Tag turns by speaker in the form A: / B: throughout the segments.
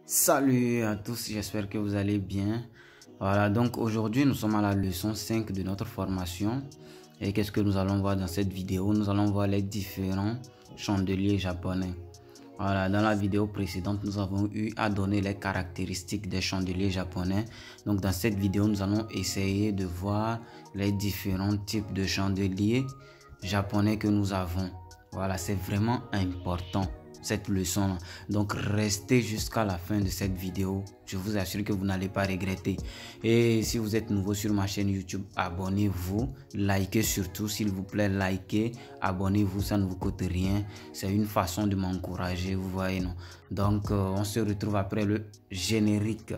A: Salut à tous, j'espère que vous allez bien. Voilà, donc aujourd'hui nous sommes à la leçon 5 de notre formation. Et qu'est-ce que nous allons voir dans cette vidéo? Nous allons voir les différents chandeliers japonais. Voilà, dans la vidéo précédente, nous avons eu à donner les caractéristiques des chandeliers japonais. Donc dans cette vidéo, nous allons essayer de voir les différents types de chandeliers japonais que nous avons. Voilà, c'est vraiment important cette leçon. Donc restez jusqu'à la fin de cette vidéo. Je vous assure que vous n'allez pas regretter. Et si vous êtes nouveau sur ma chaîne YouTube, abonnez-vous, likez surtout, s'il vous plaît, likez, abonnez-vous, ça ne vous coûte rien. C'est une façon de m'encourager, vous voyez, non? Donc on se retrouve après le générique.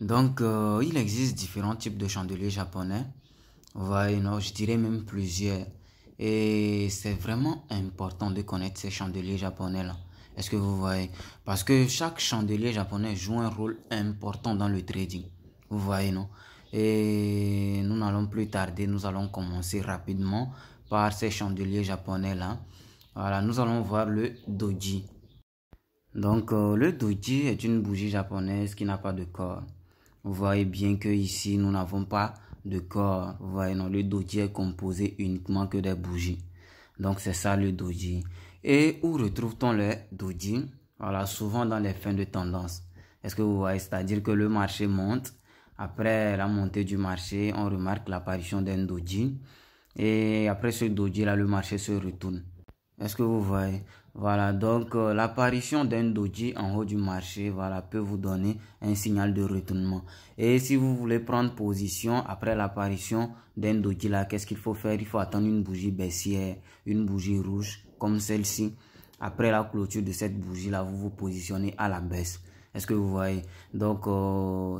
A: Donc, il existe différents types de chandeliers japonais. Vous voyez, non, je dirais même plusieurs. Et c'est vraiment important de connaître ces chandeliers japonais-là. Est-ce que vous voyez? Parce que chaque chandelier japonais joue un rôle important dans le trading. Vous voyez, non? Et nous n'allons plus tarder, nous allons commencer rapidement par ces chandeliers japonais-là. Voilà, nous allons voir le doji. Donc, le doji est une bougie japonaise qui n'a pas de corps. Vous voyez bien que ici nous n'avons pas de corps. Vous voyez, non, le doji est composé uniquement que des bougies. Donc c'est ça le doji. Et où retrouve-t-on le doji? Voilà, souvent dans les fins de tendance. Est-ce que vous voyez? C'est-à-dire que le marché monte. Après la montée du marché, on remarque l'apparition d'un doji. Et après ce doji là, le marché se retourne. Est-ce que vous voyez? Voilà, donc l'apparition d'un doji en haut du marché, voilà, peut vous donner un signal de retournement. Et si vous voulez prendre position après l'apparition d'un doji là, qu'est-ce qu'il faut faire? Il faut attendre une bougie baissière, une bougie rouge comme celle-ci. Après la clôture de cette bougie là, vous vous positionnez à la baisse. Est-ce que vous voyez? Donc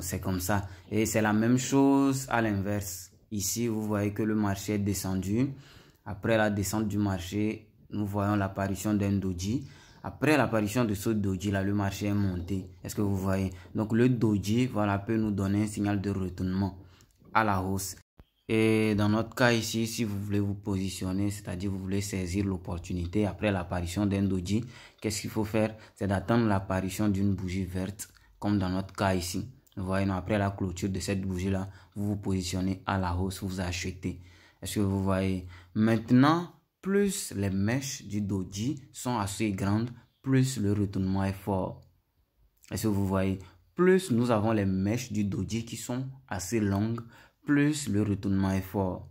A: c'est comme ça. Et c'est la même chose à l'inverse. Ici, vous voyez que le marché est descendu. Après la descente du marché, nous voyons l'apparition d'un doji. Après l'apparition de ce doji là, le marché est monté. Est-ce que vous voyez? Donc le doji, voilà, peut nous donner un signal de retournement à la hausse. Et dans notre cas ici, si vous voulez vous positionner, c'est-à-dire vous voulez saisir l'opportunité après l'apparition d'un doji, qu'est-ce qu'il faut faire? C'est d'attendre l'apparition d'une bougie verte, comme dans notre cas ici. Vous voyez, non, après la clôture de cette bougie là, vous vous positionnez à la hausse, vous achetez. Est-ce que vous voyez? Maintenant, plus les mèches du doji sont assez grandes, plus le retournement est fort. Est-ce que vous voyez? Plus nous avons les mèches du doji qui sont assez longues, plus le retournement est fort.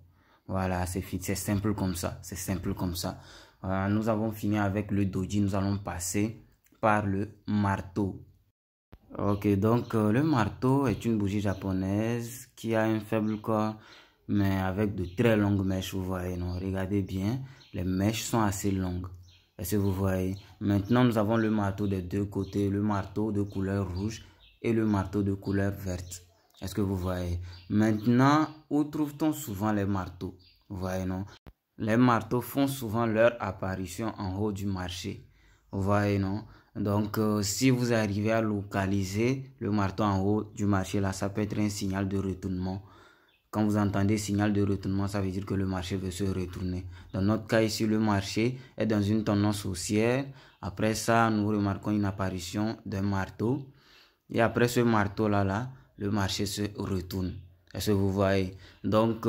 A: Voilà, c'est simple comme ça. C'est simple comme ça. Voilà, nous avons fini avec le doji. Nous allons passer par le marteau. Ok, donc le marteau est une bougie japonaise qui a un faible corps, mais avec de très longues mèches, vous voyez, non? Regardez bien, les mèches sont assez longues. Est-ce que vous voyez? Maintenant, nous avons le marteau des deux côtés, le marteau de couleur rouge et le marteau de couleur verte. Est-ce que vous voyez? Maintenant, où trouve-t-on souvent les marteaux? Vous voyez, non? Les marteaux font souvent leur apparition en haut du marché. Vous voyez, non? Donc, si vous arrivez à localiser le marteau en haut du marché, là, ça peut être un signal de retournement. Quand vous entendez signal de retournement, ça veut dire que le marché veut se retourner. Dans notre cas ici, le marché est dans une tendance haussière. Après ça, nous remarquons une apparition d'un marteau. Et après ce marteau-là, le marché se retourne. Est-ce que vous voyez? Donc,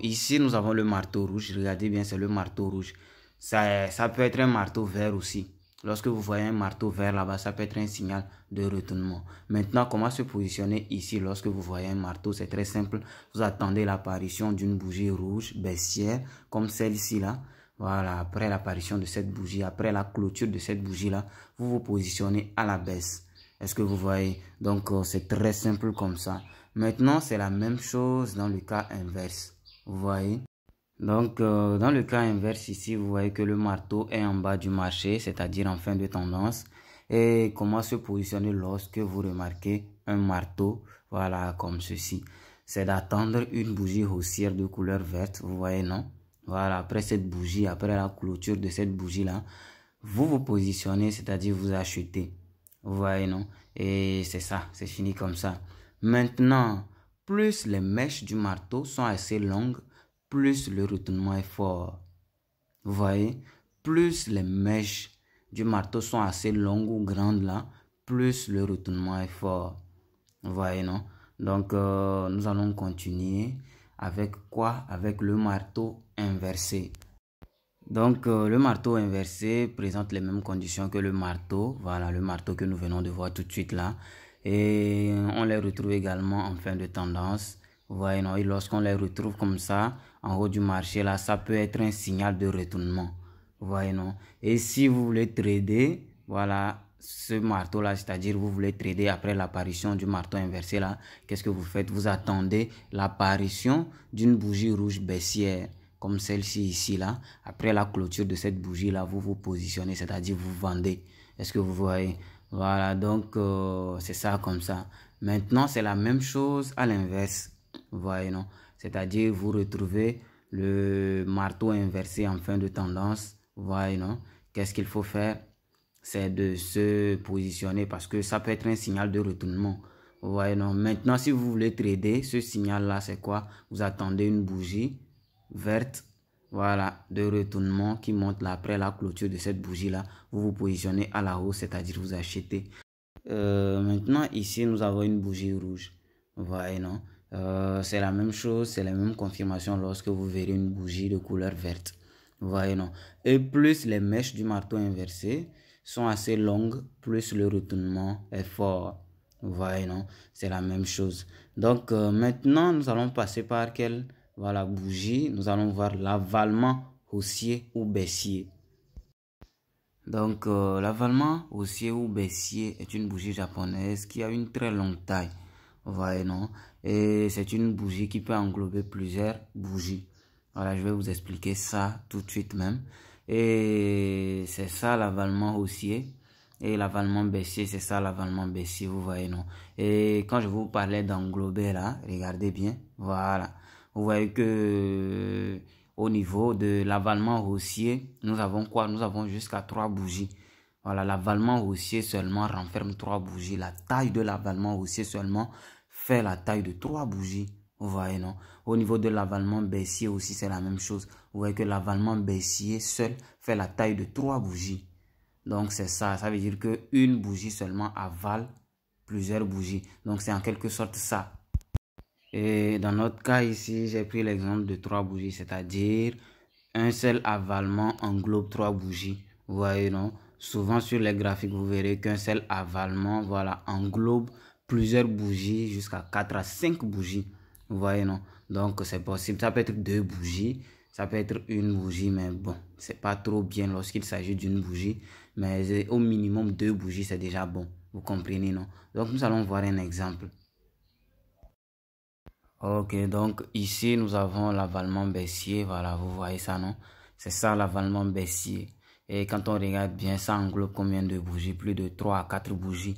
A: ici, nous avons le marteau rouge. Regardez bien, c'est le marteau rouge. Ça peut être un marteau vert aussi. Lorsque vous voyez un marteau vert là-bas, ça peut être un signal de retournement. Maintenant, comment se positionner ici lorsque vous voyez un marteau? C'est très simple. Vous attendez l'apparition d'une bougie rouge baissière comme celle-ci là. Voilà, après l'apparition de cette bougie, après la clôture de cette bougie là, vous vous positionnez à la baisse. Est-ce que vous voyez? Donc, c'est très simple comme ça. Maintenant, c'est la même chose dans le cas inverse. Vous voyez? Donc, dans le cas inverse ici, vous voyez que le marteau est en bas du marché, c'est-à-dire en fin de tendance. Et comment se positionner lorsque vous remarquez un marteau, voilà, comme ceci. C'est d'attendre une bougie haussière de couleur verte, vous voyez, non? Voilà, après cette bougie, après la clôture de cette bougie-là, vous vous positionnez, c'est-à-dire vous achetez. Vous voyez, non? Et c'est ça, c'est fini comme ça. Maintenant, plus les mèches du marteau sont assez longues, plus le retournement est fort. Vous voyez, plus les mèches du marteau sont assez longues ou grandes là, plus le retournement est fort. Vous voyez, non? Donc, nous allons continuer avec quoi? Avec le marteau inversé. Donc, le marteau inversé présente les mêmes conditions que le marteau. Voilà, le marteau que nous venons de voir tout de suite là. Et on les retrouve également en fin de tendance. Vous voyez, non? Et lorsqu'on les retrouve comme ça, en haut du marché là, ça peut être un signal de retournement. Vous voyez, non? Et si vous voulez trader, voilà, ce marteau là, c'est-à-dire vous voulez trader après l'apparition du marteau inversé là, qu'est-ce que vous faites? Vous attendez l'apparition d'une bougie rouge baissière, comme celle-ci ici là. Après la clôture de cette bougie là, vous vous positionnez, c'est-à-dire vous vendez. Est-ce que vous voyez? Voilà, donc c'est ça comme ça. Maintenant, c'est la même chose à l'inverse. Vous voyez, non? C'est-à-dire vous retrouvez le marteau inversé en fin de tendance. Vous voyez, non? Qu'est-ce qu'il faut faire? C'est de se positionner parce que ça peut être un signal de retournement. Vous voyez, non? Maintenant, si vous voulez trader, ce signal-là, c'est quoi? Vous attendez une bougie verte, voilà, de retournement qui monte là après la clôture de cette bougie-là. Vous vous positionnez à la hausse, c'est-à-dire vous achetez. Maintenant, ici, nous avons une bougie rouge. Vous voyez, non? C'est la même chose, c'est la même confirmation lorsque vous verrez une bougie de couleur verte. Vous voyez, non? Et plus les mèches du marteau inversé sont assez longues, plus le retournement est fort. Vous voyez, non? C'est la même chose. Donc, maintenant, nous allons passer par quelle, voilà, bougie. Nous allons voir l'avalement haussier ou baissier. Donc, l'avalement haussier ou baissier est une bougie japonaise qui a une très longue taille. Vous voyez, non? Et c'est une bougie qui peut englober plusieurs bougies. Voilà, je vais vous expliquer ça tout de suite même. Et c'est ça l'avalement haussier. Et l'avalement baissier, c'est ça l'avalement baissier, vous voyez, non? Et quand je vous parlais d'englober là, regardez bien, voilà. Vous voyez que au niveau de l'avalement haussier, nous avons quoi? Nous avons jusqu'à 3 bougies. Voilà, l'avalement haussier seulement renferme 3 bougies. La taille de l'avalement haussier seulement fait la taille de 3 bougies. Vous voyez, non? Au niveau de l'avalement baissier aussi, c'est la même chose. Vous voyez que l'avalement baissier seul fait la taille de 3 bougies. Donc, c'est ça. Ça veut dire qu'une bougie seulement avale plusieurs bougies. Donc, c'est en quelque sorte ça. Et dans notre cas ici, j'ai pris l'exemple de 3 bougies, c'est-à-dire un seul avalement englobe 3 bougies. Vous voyez, non? Souvent sur les graphiques, vous verrez qu'un seul avalement, voilà, englobe plusieurs bougies jusqu'à 4 à 5 bougies. Vous voyez, non? Donc, c'est possible. Ça peut être 2 bougies, ça peut être une bougie, mais bon, c'est pas trop bien lorsqu'il s'agit d'une bougie. Mais au minimum 2 bougies, c'est déjà bon. Vous comprenez, non? Donc, nous allons voir un exemple. Ok, donc ici nous avons l'avalement baissier, voilà, vous voyez ça, non? C'est ça l'avalement baissier. Et quand on regarde bien, ça englobe combien de bougies? Plus de 3 à 4 bougies.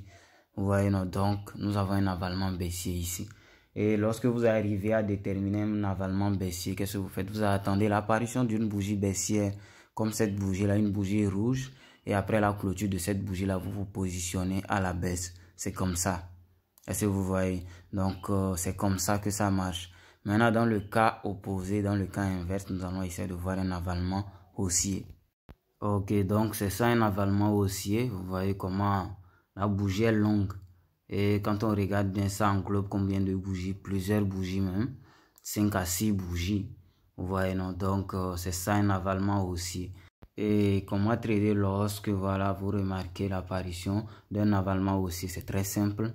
A: Vous voyez, non? Donc nous avons un avalement baissier ici. Et lorsque vous arrivez à déterminer un avalement baissier, qu'est-ce que vous faites? Vous attendez l'apparition d'une bougie baissière, comme cette bougie-là, une bougie rouge. Et après la clôture de cette bougie-là, vous vous positionnez à la baisse. C'est comme ça. Est-ce que vous voyez? Donc, c'est comme ça que ça marche. Maintenant, dans le cas opposé, dans le cas inverse, nous allons essayer de voir un avalement haussier. Ok, donc c'est ça un avalement haussier. Vous voyez comment la bougie est longue. Et quand on regarde bien, ça englobe combien de bougies? Plusieurs bougies même. 5 à 6 bougies. Vous voyez, non? Donc, c'est ça un avalement haussier. Et comment trader lorsque, voilà, vous remarquez l'apparition d'un avalement haussier? C'est très simple.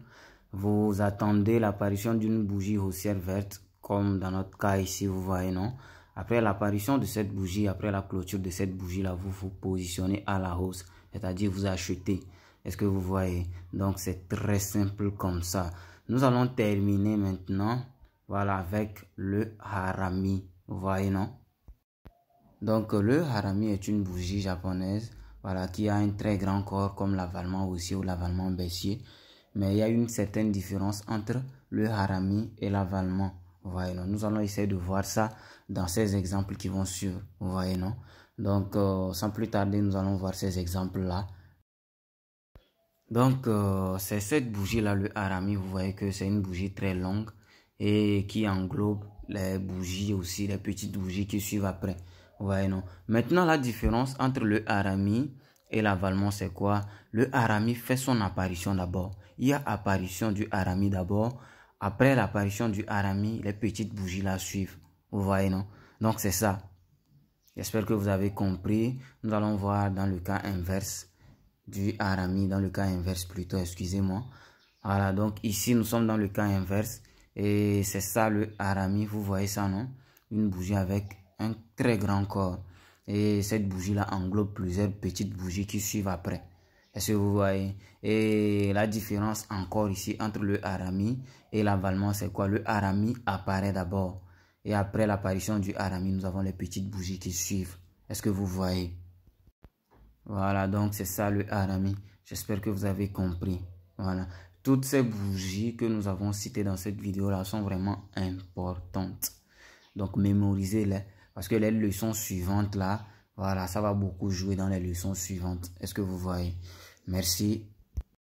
A: Vous attendez l'apparition d'une bougie haussière verte, comme dans notre cas ici, vous voyez, non? Après l'apparition de cette bougie, après la clôture de cette bougie-là, vous vous positionnez à la hausse, c'est-à-dire vous achetez. Est-ce que vous voyez? Donc, c'est très simple comme ça. Nous allons terminer maintenant, voilà, avec le harami. Vous voyez, non? Donc, le harami est une bougie japonaise, voilà, qui a un très grand corps comme l'avalement haussier ou l'avalement baissier. Mais il y a une certaine différence entre le harami et l'avalement. Vous voyez, non? Nous allons essayer de voir ça dans ces exemples qui vont suivre. Vous voyez, non? Donc, sans plus tarder, nous allons voir ces exemples-là. Donc, c'est cette bougie-là, le harami. Vous voyez que c'est une bougie très longue et qui englobe les bougies aussi, les petites bougies qui suivent après. Vous voyez, non? Maintenant, la différence entre le harami et l'avalement, c'est quoi? Le harami fait son apparition d'abord. Il y a apparition du harami d'abord. Après l'apparition du harami, les petites bougies la suivent. Vous voyez, non? Donc, c'est ça. J'espère que vous avez compris. Nous allons voir dans le cas inverse du harami, dans le cas inverse plutôt, excusez-moi. Voilà, donc ici, nous sommes dans le cas inverse. Et c'est ça le harami, vous voyez ça, non? Une bougie avec un très grand corps. Et cette bougie-là englobe plusieurs petites bougies qui suivent après. Est-ce que vous voyez? Et la différence encore ici entre le harami et l'avalement, c'est quoi? Le harami apparaît d'abord. Et après l'apparition du harami, nous avons les petites bougies qui suivent. Est-ce que vous voyez? Voilà, donc c'est ça le harami. J'espère que vous avez compris. Voilà. Toutes ces bougies que nous avons citées dans cette vidéo-là sont vraiment importantes. Donc, mémorisez-les. Parce que les leçons suivantes, là, voilà, ça va beaucoup jouer dans les leçons suivantes. Est-ce que vous voyez? Merci.